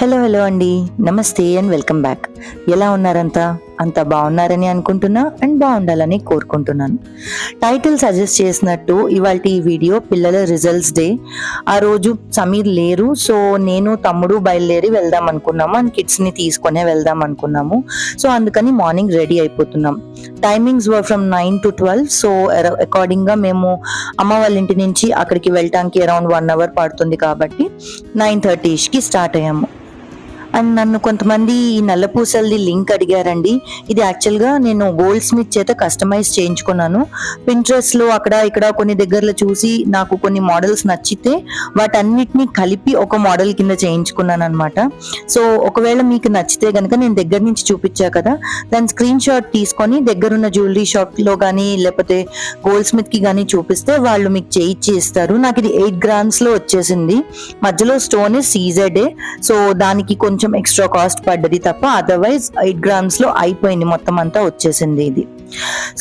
Hello అండి, నమస్తే and welcome back. ఎలా ఉన్నారంతా? అంత బాగున్నారని అనుకుంటున్నా అండ్ బాగుండాలని కోరుకుంటున్నాను. టైటిల్ సజెస్ట్ చేసినట్టు ఇవాళ ఈ వీడియో పిల్లల రిజల్ట్స్ డే. ఆ రోజు సమీర్ లేరు, సో నేను తమ్ముడు బయలుదేరి వెళ్దాం అనుకున్నాము అండ్ కిడ్స్ని తీసుకునే వెళ్దాం అనుకున్నాము. సో అందుకని మార్నింగ్ రెడీ అయిపోతున్నాం. Timings were from 9 to 12. So అకార్డింగ్గా మేము అమ్మ వాళ్ళ ఇంటి నుంచి అక్కడికి వెళ్ళటానికి అరౌండ్ 1 hour పడుతుంది కాబట్టి 9:30కి స్టార్ట్ అయ్యాము. అండ్ నన్ను కొంతమంది ఈ నల్లపూసలది లింక్ అడిగారండి. ఇది యాక్చువల్గా నేను గోల్డ్ స్మిత్ చేత కస్టమైజ్ చేయించుకున్నాను. పింట్రెస్ట్లో అక్కడ ఇక్కడ కొన్ని దగ్గరలో చూసి నాకు కొన్ని మోడల్స్ నచ్చితే వాటన్నిటిని కలిపి ఒక మోడల్ కింద చేయించుకున్నాను అనమాట. సో ఒకవేళ మీకు నచ్చితే కనుక నేను దగ్గర నుంచి చూపించా కదా, దాని స్క్రీన్ షాట్ తీసుకొని దగ్గరున్న జ్యువెలరీ షాప్లో కానీ లేకపోతే గోల్డ్ స్మిత్కి కానీ చూపిస్తే వాళ్ళు మీకు చేయించి ఇస్తారు. నాకు ఇది 8 grams వచ్చేసింది. మధ్యలో స్టోన్ సీజెడే, సో దానికి కొంచెం ఎక్స్ట్రా కాస్ట్ పడ్డది తప్ప అదర్వైజ్ 8 grams అయిపోయింది, మొత్తం అంతా వచ్చేసింది ఇది.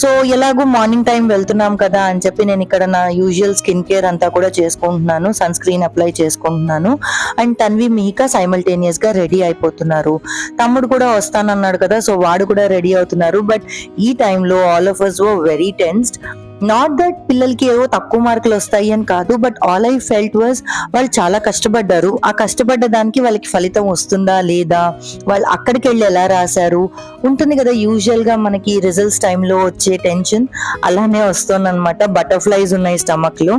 సో ఎలాగో మార్నింగ్ టైం వెళ్తున్నాం కదా అని చెప్పి నేను ఇక్కడ నా యూజువల్ స్కిన్ కేర్ అంతా కూడా చేసుకుంటున్నాను, సన్ స్క్రీన్ అప్లై చేసుకుంటున్నాను. అండ్ తన్వి మిహికా సైమల్టేనియస్ గా రెడీ అయిపోతున్నారు. తమ్ముడు కూడా వస్తానన్నాడు కదా, సో వాడు కూడా రెడీ అవుతున్నారు. బట్ ఈ టైంలో all of us were very tensed. Not that పిల్లలకి ఏవో తక్కువ మార్కులు వస్తాయి అని కాదు, but all I felt was వాళ్ళు చాలా కష్టపడ్డారు. ఆ కష్టపడ్డ దానికి వాళ్ళకి ఫలితం వస్తుందా లేదా, వాళ్ళు అక్కడికి వెళ్ళి ఎలా రాశారు ఉంటుంది కదా యూజువల్ గా మనకి రిజల్ట్స్ టైంలో వచ్చే టెన్షన్, అలానే వస్తుంది అనమాట. బటర్ఫ్లైస్ ఉన్నాయి స్టమక్ లో.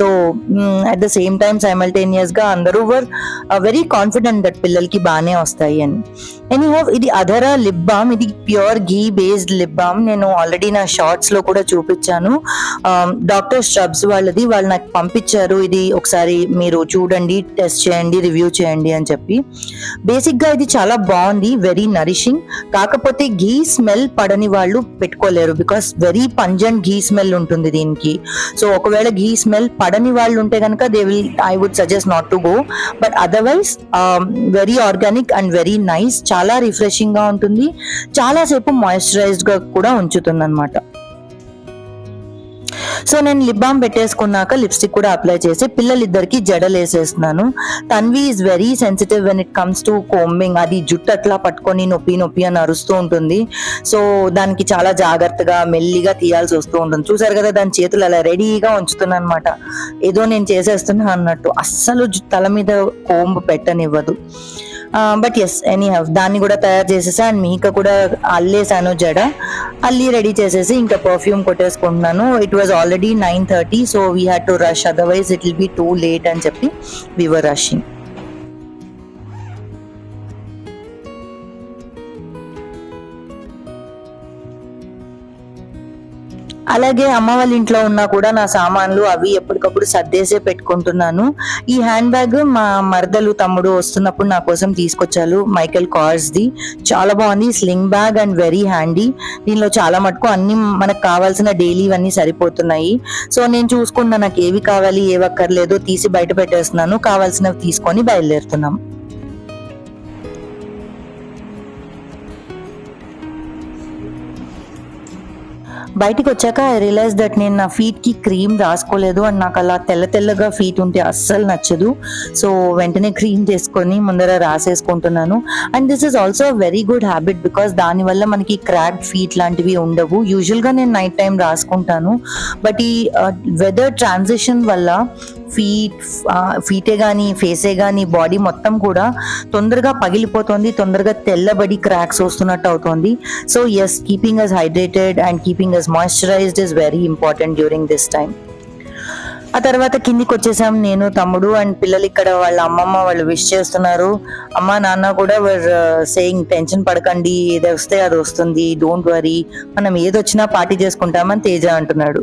So at the same time simultaneous గా అందరూ వర్ వెరీ కాన్ఫిడెంట్ దట్ పిల్లలకి బాగానే వస్తాయి అని. ఎనీహౌ ఇది అధరా లిప్ బామ్, ఇది ప్యూర్ ఘీ బేస్డ్ లిప్ బామ్. నేను ఆల్రెడీ నా షార్ట్స్ లో కూడా చూపించాను. డాక్టర్ స్ట్రబ్స్ వాళ్ళది, వాళ్ళు నాకు పంపించారు. ఇది ఒకసారి మీరు చూడండి, టెస్ట్ చేయండి, రివ్యూ చేయండి అని చెప్పి. బేసిక్ గా ఇది చాలా బాగుంది, వెరీ నరిషింగ్. కాకపోతే ఘీ స్మెల్ పడని వాళ్ళు పెట్టుకోలేరు, because very pungent ghee smell ఉంటుంది దీనికి. సో ఒకవేళ ఘీ స్మెల్ పడని వాళ్ళు ఉంటే కనుక I would suggest not to go. But otherwise very organic and very nice, చాలా రిఫ్రెషింగ్ గా ఉంటుంది, చాలా సేపు మాయిశ్చరైజ్డ్ గా కూడా ఉంచుతుంది అనమాట. సో నేను లిప్ బామ్ పెట్టేసుకున్నాక లిప్స్టిక్ కూడా అప్లై చేసి పిల్లలిద్దరికి జడలు వేసేస్తున్నాను. Tanvi is very sensitive when it comes to combing. అది జుట్టు అట్లా పట్టుకొని నొప్పి నొప్పి అని అరుస్తూ ఉంటుంది. సో దానికి చాలా జాగ్రత్తగా మెల్లిగా తీయాల్సి వస్తూ ఉంటుంది. చూసారు కదా, దాని చేతులు అలా రెడీగా ఉంచుతున్నాను అనమాట, ఏదో నేను చేసేస్తున్నా అన్నట్టు. అస్సలు తల మీద కోంబు పెట్టనివ్వదు. బట్ ఎస్ ఎనీహౌ దాన్ని కూడా తయారు చేసేసా. అండ్ మీక కూడా అల్లేసాను, జడ అల్లి రెడీ చేసేసి ఇంకా పర్ఫ్యూమ్ కొట్టేసుకుంటున్నాను. It was already 9:30, so we had to rush, otherwise it will be too late అని చెప్పి వీ వర్ రషింగ్. అలాగే అమ్మ వాళ్ళ ఇంట్లో ఉన్నా కూడా నా సామాన్లు అవి ఎప్పటికప్పుడు సర్దేసే పెట్టుకుంటున్నాను. ఈ హ్యాండ్ బ్యాగ్ మా మరదలు తమ్ముడు వస్తున్నప్పుడు నా కోసం తీసుకొచ్చారు, మైకెల్ కార్స్ది. చాలా బాగుంది, sling bag and very handy. దీనిలో చాలా మటుకు అన్ని మనకు కావాల్సిన డైలీ అన్ని సరిపోతున్నాయి. సో నేను చూసుకున్నా నాకు ఏవి కావాలి ఏవి అక్కర్లేదో తీసి బయట పెట్టేస్తున్నాను, కావాల్సినవి తీసుకొని బయలుదేరుతున్నాం. బయటికి వచ్చాక ఐ రియలైజ్ దట్ నేను నా ఫీట్ కి క్రీమ్ రాసుకోలేదు అండ్ నాకు అలా తెల్లగా ఫీట్ ఉంటే అస్సలు నచ్చదు. సో వెంటనే క్రీమ్ చేసుకొని ముందర రాసేసుకుంటున్నాను. And this is also very good habit, because దానివల్ల మనకి క్రాక్డ్ ఫీట్ లాంటివి ఉండవు. యూజువల్గా నేను నైట్ టైం రాసుకుంటాను, బట్ ఈ వెదర్ ట్రాన్సిషన్ వల్ల ఫీటే కానీ ఫేసే కానీ బాడీ మొత్తం కూడా తొందరగా పగిలిపోతుంది, తొందరగా తెల్లబడి క్రాక్స్ వస్తున్నట్టు అవుతుంది. So yes, keeping us hydrated and keeping us moisturised is very important during this time. ఆ తర్వాత కిందికి వచ్చేసాం నేను తమ్ముడు అండ్ పిల్లలు. ఇక్కడ వాళ్ళ అమ్మమ్మ వాళ్ళు విష్ చేస్తున్నారు. అమ్మ నాన్న కూడా వర్ సేయింగ్ టెన్షన్ పడకండి, ఏది వస్తే అది వస్తుంది, డోంట్ వరీ, మనం ఏదొచ్చినా పార్టీ చేసుకుంటామని తేజ అంటున్నాడు.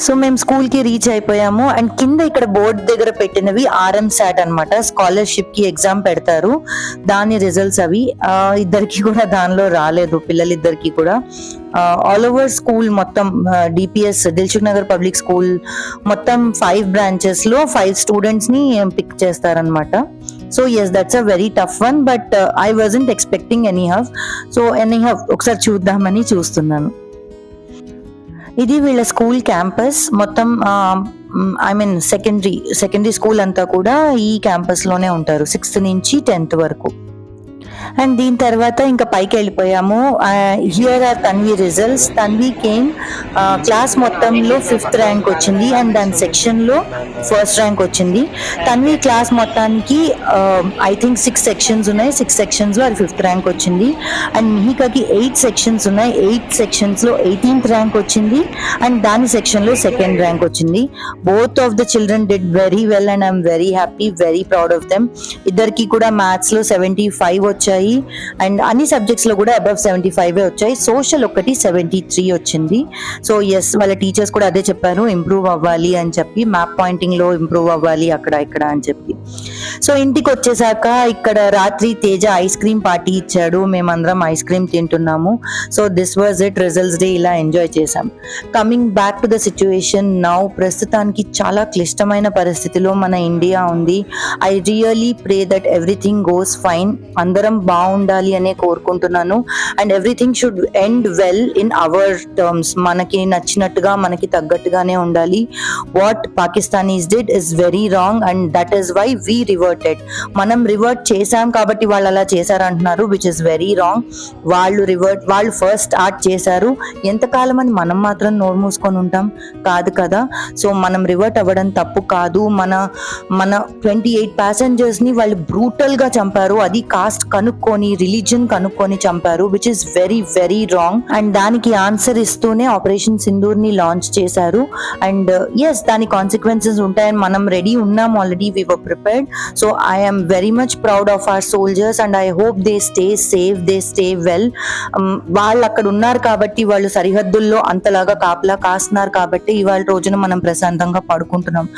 సో మేము స్కూల్ కి రీచ్ అయిపోయాము అండ్ కింద ఇక్కడ బోర్డు దగ్గర పెట్టినవి ఆర్ఎం సాట్ అనమాట, స్కాలర్షిప్ కి ఎగ్జామ్ పెడతారు, దాని రిజల్ట్స్ అవి. ఇద్దరికి కూడా దానిలో రాలేదు, పిల్లలిద్దరికి కూడా. ఆల్ ఓవర్ స్కూల్ మొత్తం DPS Dilsukh Nagar public school మొత్తం 5 బ్రాంచెస్ లో 5 స్టూడెంట్స్ ని పిక్ చేస్తారనమాట. So yes, that's a very tough one, but I wasn't expecting anyhow. So anyhow ఒకసారి చూద్దామని చూస్తున్నాను. ఇది వీళ్ళ స్కూల్ క్యాంపస్ మొత్తం. ఐ మీన్ సెకండరీ స్కూల్ అంతా కూడా ఈ క్యాంపస్ లోనే ఉంటారు, 6th నుంచి 10th వరకు. అండ్ దీని తర్వాత ఇంకా పైకి వెళ్ళిపోయాము. Here are Tanvi results. Tanvi came class మొత్తంలో 5th ర్యాంక్ వచ్చింది అండ్ దాని సెక్షన్ లో 1st ర్యాంక్ వచ్చింది. తన్వి క్లాస్ మొత్తానికి ఐ థింక్ 6 సెక్షన్స్ ఉన్నాయి, 6 సెక్షన్స్ లో అది 5th ర్యాంక్ వచ్చింది. అండ్ మిహికాకి 8 సెక్షన్స్ ఉన్నాయి, 8 సెక్షన్స్ లో 18th ర్యాంక్ వచ్చింది అండ్ దాని సెక్షన్ లో 2nd ర్యాంక్ వచ్చింది. Both of the children did very well and I'm very happy, very proud of them. ఇద్దరికి కూడా మ్యాథ్స్ లో 75 వచ్చాయి అండ్ అన్ని సబ్జెక్ట్స్ లో కూడా అబవ్ 75 వచ్చాయి. సోషల్ ఒకటి 73 వచ్చింది. సో ఎస్, వాళ్ళ టీచర్స్ కూడా అదే చెప్పారు, ఇంప్రూవ్ అవ్వాలి అని చెప్పి, మ్యాప్ పాయింటింగ్ లో ఇంప్రూవ్ అవ్వాలి అక్కడ ఇక్కడ అని చెప్పి. సో ఇంటికి వచ్చేసాక ఇక్కడ రాత్రి తేజ ఐస్ క్రీమ్ పార్టీ ఇచ్చాడు, మేమందరం ఐస్ క్రీమ్ తింటున్నాము. So this was it, results day ఇలా ఎంజాయ్ చేసాం. Coming back to the situation now, ప్రస్తుతానికి చాలా క్లిష్టమైన పరిస్థితిలో మన ఇండియా ఉంది. I really pray that everything goes fine. అందరం బాగుండాలి అనే కోరుకుంటున్నాను and everything should end well in our terms. మనకి నచ్చినట్టుగా మనకి తగ్గట్టుగానే ఉండాలి. What Pakistanis did is very wrong and that is why we reverted. మనం రివర్ట్ చేశాం కాబట్టి వాళ్ళు అలా చేశారంటున్నారు, విచ్ ఇస్ వెరీ రాంగ్. వాళ్ళు ఫస్ట్ స్టార్ట్ చేశారు, ఎంతకాలం అని మనం మాత్రం నోరు మూసుకొని ఉంటాం? కాదు కదా. సో మనం రివర్ట్ అవ్వడం తప్పు కాదు. మన 28 passengers ని వాళ్ళు బ్రూటల్ గా చంపారు, అది కాస్ట్ కనుక్కొని రిలీజియన్ కనుక్కొని చంపారు, which is very very wrong. And దానికి ఆన్సర్ ఇస్తూనే ఆపరేషన్ సింధూర్ ని లాంచ్ చేశారు. అండ్ ఎస్, దాని కాన్సిక్వెన్సెస్ ఉంటాయని మనం రెడీ ఉన్నాం already, we were prepared. So I am very much proud of our soldiers and I hope they stay safe, they stay well. వాళ్ళు అక్కడ ఉన్నారు కాబట్టి, వాళ్ళు సరిహద్దుల్లో అంతలాగా కాపలా కాస్తున్నారు కాబట్టి ఇవాళ రోజున మనం ప్రశాంతంగా పడుకుంటున్నాం.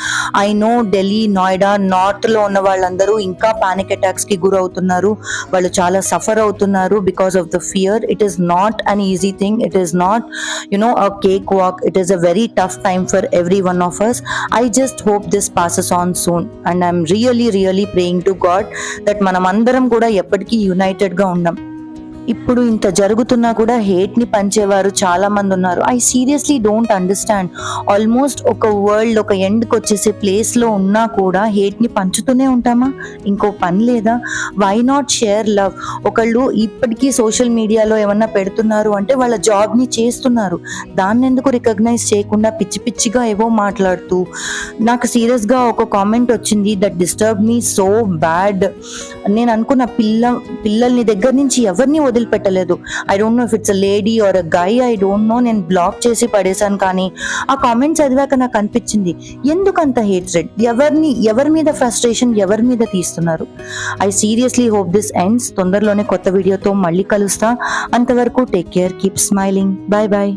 I know Delhi, Noida, north లో ఉన్న వాళ్ళందరూ ఇంకా పానిక్ అటాక్స్ కి గురవుతున్నారు, వాళ్ళు చాలా సఫర్ అవుతున్నారు because of the fear. It is not an easy thing, it is not a cakewalk. It is a very tough time for every one of us. I just hope this passes on soon and I'm really praying to God that మనమందరం కూడా ఎప్పటికీ United గా ఉందాం. ఇప్పుడు ఇంత జరుగుతున్నా కూడా hate ని పంచేవారు చాలా మంది ఉన్నారు. I seriously don't understand. Almost ఒక వరల్డ్ ఒక ఎండ్కి వచ్చేసే ప్లేస్ లో ఉన్నా కూడా హేట్ ని పంచుతూనే ఉంటామా? ఇంకో పని లేదా? Why not share love? ఒకళ్ళు ఇప్పటికీ సోషల్ మీడియాలో ఏమన్నా పెడుతున్నారు అంటే వాళ్ళ జాబ్ ని చేస్తున్నారు, దాన్ని ఎందుకు రికగ్నైజ్ చేయకుండా పిచ్చి పిచ్చిగా ఏవో మాట్లాడుతూ. నాకు సీరియస్ గా ఒక కామెంట్ వచ్చింది that disturb me so bad. నేను అనుకున్న పిల్లల్ని దగ్గర నుంచి ఎవరిని వదిలిపెట్టలేదు. I don't know if it's a lady or a guy, I don't know. నేను బ్లాక్ చేసి పడేశాను. కానీ ఆ కామెంట్ చదివాక నాకు అనిపించింది, ఎందుకంత హేట్రెడ్? ఎవరి మీద ఫ్రస్ట్రేషన్ ఎవరి మీద తీస్తున్నారు? I seriously hope this ends. తొందరలోనే కొత్త వీడియోతో మళ్ళీ కలుస్తా. అంతవరకు take care, keep smiling, bye bye.